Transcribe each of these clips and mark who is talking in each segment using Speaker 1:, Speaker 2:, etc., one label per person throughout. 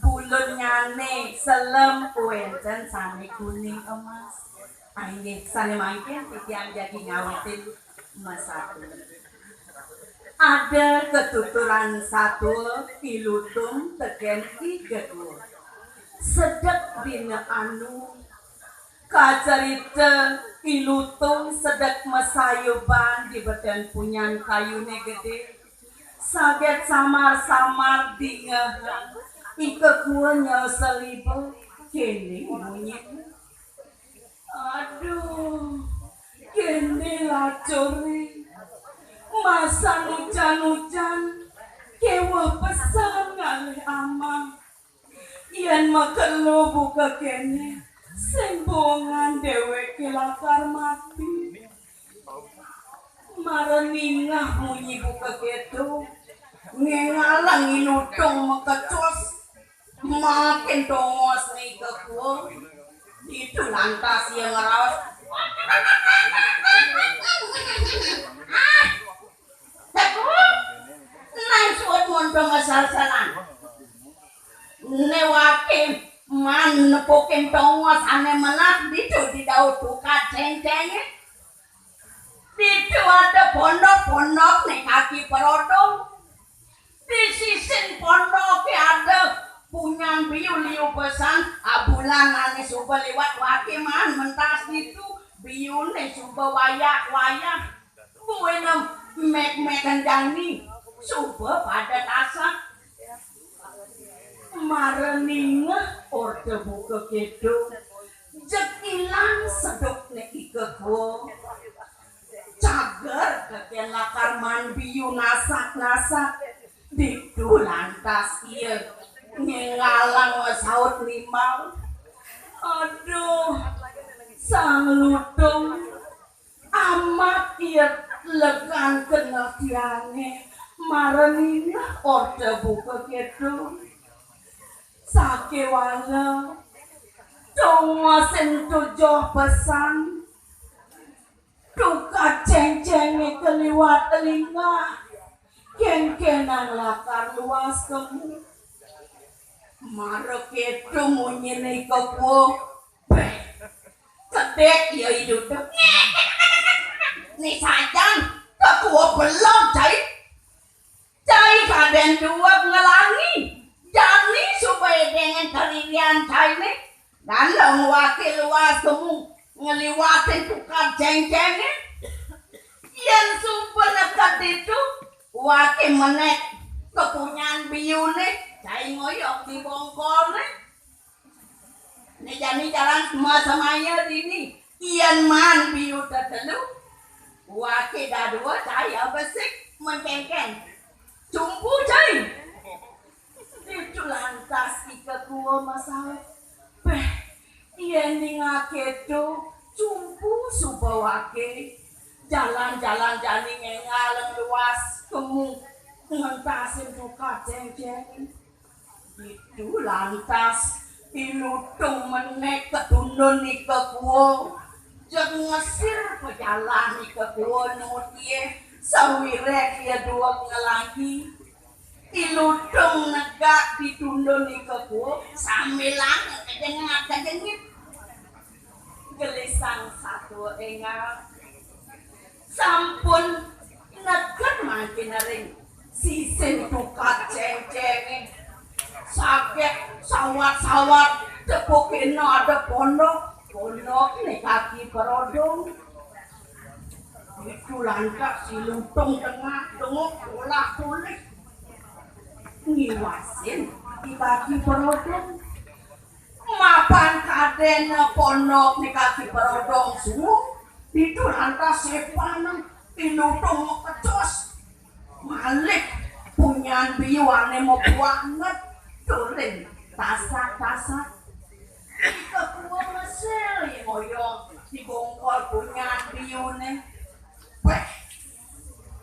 Speaker 1: Bulun nyane selem wenten sane kuning emas. Nggih sane mangkin titiang jadi ngawetin mesatu. Ada ketuturan satu pilutung tegen tiga dua. Sedek dina anu kacarita pilutung sedek mesayuban di beden punyan kayune gede. Saget samar-samar dingehan ika kuanya selibel kene bunyi. Aduh, kene lacuri masa hujan-hujan kewa pesan ngalih amang yen makelo buka kene sembongan dewek kilakar mati mareningah munyi buka ketu ngengalang inutong makacos makin tongos nih kekuang itu lantas yang ngerawas nang suat mondong asal-salan newakin man nepokin tongos ane menak itu tidak utuh ceng-cengnya itu ada pondok-pondok nih kaki perodong di sisi pondok ada punya biu liu pesan abulan ane suba lewat wakiman mentas itu biu nih suba wayak-wayak buenem mek-mekan jani suba pada tasak mareningah orde buka gitu jekilan sedok nek ikego cager keken lakar man biu nasak-nasak ditu lantas iya ngegalang saut limau aduh sang lutung amat iya lekan kena tiane mareningah orde buka gitu sakewala tongosen tujuh pesan duka ceng-cengi keliwat telinga ken-kenan lakar luas kemu marek itu munyini kepu kedek ya hidup nih sajan kepu belum cai kaden dua ngelangi jani supaya dengan kalian cai nih dan long wakil luas kemu ngeliwatin tukar ceng-cengnya yang super dekat itu wakil menek kepunyaan biu nih cai ngoyok di bongkol nih nih jani jalan semua-semuanya ini ian man biu tertelu wakil dah dua cai apa sih mencengken cumpu cai itu lantas ika kuah masalah ian ngake tu cumpu subawake jalan-jalan jani ngaleng luas kemu ngentasin buka ceng-ceng itu lantas ilutung menek ketundun ni kekuo jeng ngesir pejalan ni kekuo nutie sawirek ya dua ngelangi ilutung negak ditundun ni kekuo samilang kejengit gelisang satu engal sampun nekat makin ring sisin tukat ceng-cengin sakit sawat-sawat tepukin ada pondok nih kaki perodong itu lantak si lutung tengah tengok olah tulis ngiwasin di kaki perodong mapan kaden pondok nih kaki perodong semua itu lantas sepanang pilutung kecos malik punya biwane mau banget turin tasak-tasak ika kuwa mesel yang ngoyong di bongkol punya biune weh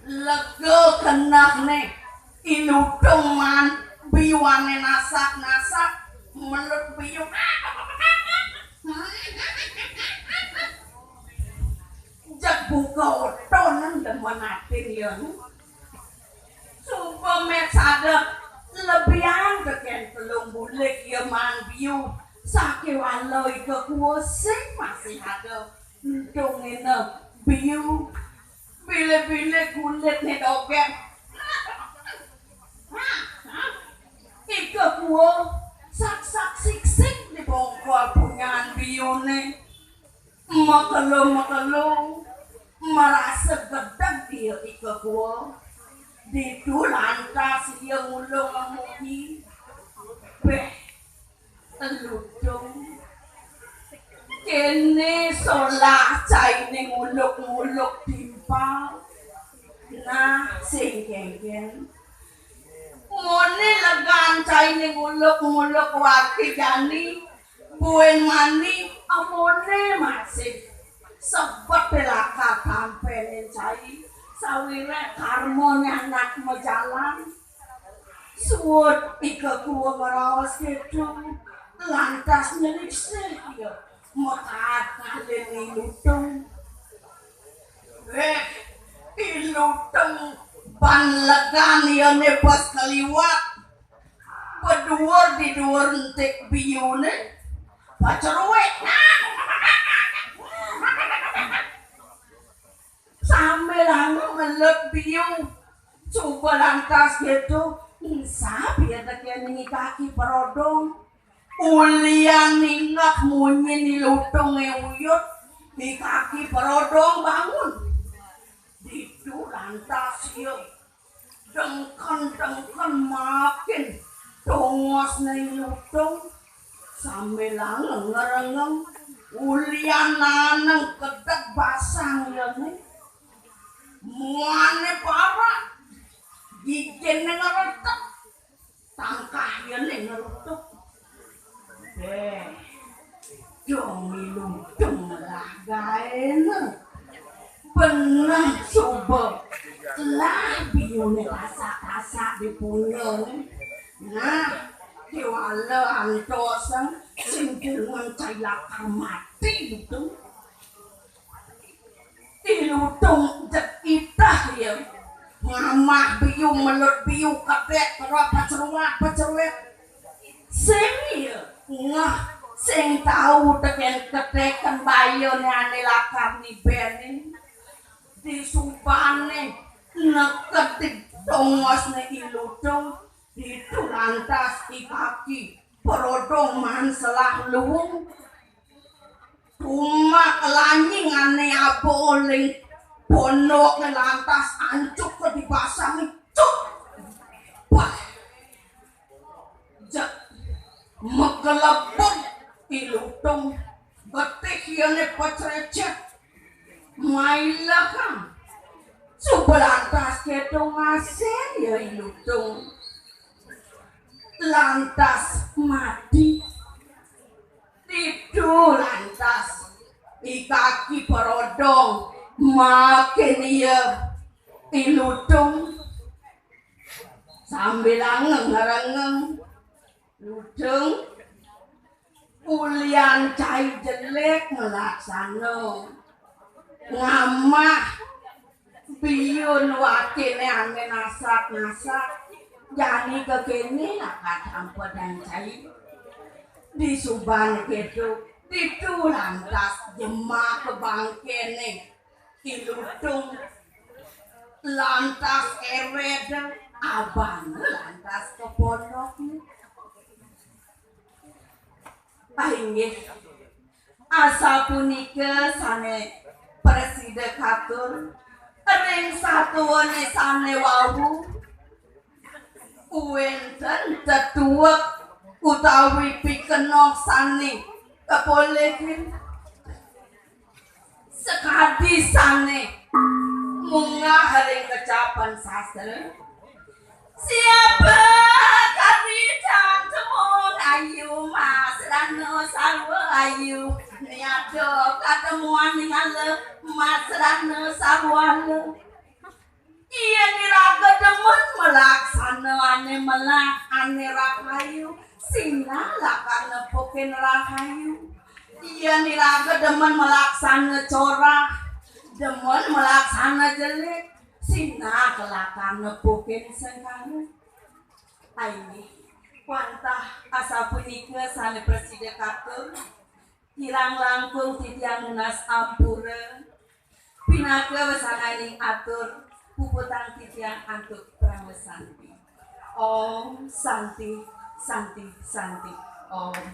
Speaker 1: lego kenak nih ilutung man biwane nasak-nasak melut biu jak buka otonan demen atin ya sumpah mes ada lebihan keken telung bulan kulit ya man biu sake waloi ke kuosing masih ada untung ini biu bile-bile kulit nih dogen ika kuo sak-sak sik-sik di bongkol punyaan biu nih makalo merasa gedeg dia ika kuo di tu lantas dia ngulung muki beh teludung kene solah cai ne nguluk-nguluk timpal nah sing kengken ngone legan cai ne nguluk-nguluk waki jani buen mani amone masih sebab belaka tampelin cai sawire karmone anak mejalan suwut ika kuwa ngerawas gitu lantas nyelisih ya mekat kalian ilutung ilutung ban legan ya nebas kaliwat peduur di duur entik biyune pacerwek sambil langsung ngelep biu coba lantas gitu insap ya tekian ini kaki perodong ulian ningak munyi ni lutung uyut di kaki perodong bangun itu lantas yuk dengkan makin tongos ni lutung sambil ngerengeng ulian naneng kedek basang ya nih muane parah gigin ngeretek tangkah ya ngeretek dong iludung lah gaena bener coba lah biune kasak-kasak di punya nah kiwala antosang singkirwan cailaka mati gitu iludung jek itah ya mamah biu melut biu kabeh karo pacerwek sing ya ngah sing tau teken keteken bayone ane lakar ni bene disupane neket di tongos ne iludung itu lantas di kaki perodong man selah luwung tumak lanying ane aboling pondok lantas ancuk ke dipasang cuk wah jak megeleput iludung getih yone pecrecet mailahang coba lantas ketong asen ya iludung lantas mati itu lantas di kaki perodong makin iya iludung sambil ngerengeng ludung ulian cai jelek melaksana ngamah biyun wakine ane nasak-nasak jani kekene lakat hampa dan cai di suban kedo itu lantas jema kebangkene iludung lantas ewed abang lantas ke pondok inggih asa punika sane presiden katur ring satuane sane wau uwenten tetuwek utawi pikenok sane kepolekin sekadi sane munggah ring kecapan sastra siapa kadidan temung ayu mas rano sarwa ayu niado ketemuan dengan mas rano sarwa iya niraga demen melaksana ane melak ane rahayu sinala karena poken rahayu iya niraga demen melaksana corah demen melaksana jelek sina kelakar nepukin sengkana ini Wantah asa punika sane presidekakeun hirang langkung titiang munas ampura pinaka wasananing atur puputang titiang antuk pramesanti. Om Santi Santi Santi Om.